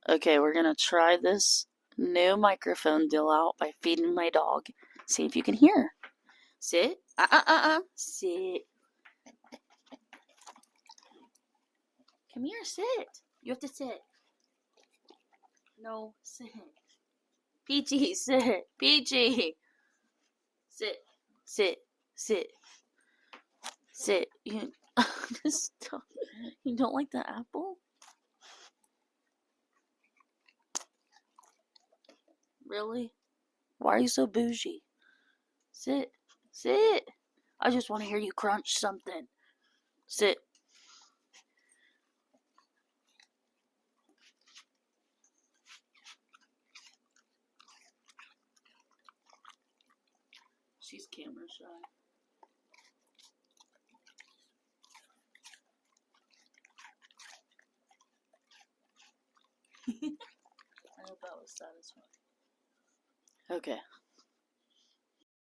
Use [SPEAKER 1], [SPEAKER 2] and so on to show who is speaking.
[SPEAKER 1] Okay, we're gonna try this new microphone deal out by feeding my dog. See if you can hear. Sit. Sit. Come here, sit. You have to sit. No, sit. Peachy, sit. Peachy. Sit. Sit. Sit. Sit. You, you don't like the apple? Really? Why are you so bougie? Sit. Sit. I just want to hear you crunch something. Sit. She's camera shy. I hope that was satisfying. Okay.